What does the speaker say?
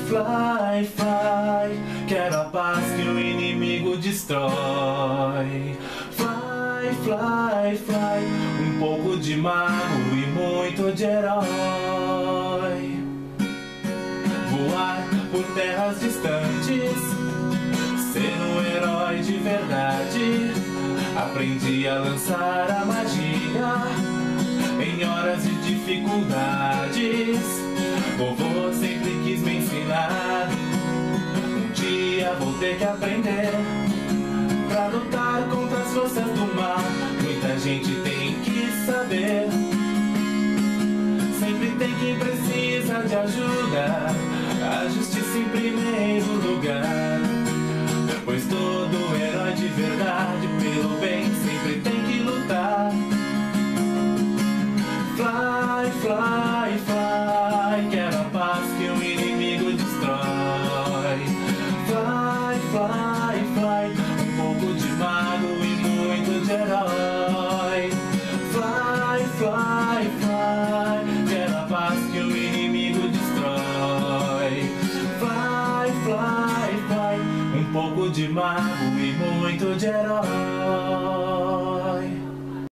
fly, fly, quero a paz que o inimigo destrói. Fly, fly, fly, um pouco de mago e muito de herói. Voar por terras distantes, ser um herói de verdade. Aprendi a lançar a magia em horas de dificuldades. Vovô sempre quis me ensinar, um dia vou ter que aprender. Pra lutar contra as forças do mal, muita gente tem que saber. Sempre tem quem precisa de ajuda, a justiça em primeiro lugar. Pois todo herói de verdade pelo bem sempre tem que lutar. Fly, fly, fly, quero a paz que o inimigo destrói. Fly, fly, fly, um pouco de mago e muito de herói. Fly, fly, fly, quero a paz que o inimigo destrói. Fly, fly, fly, um pouco de mago e muito de herói.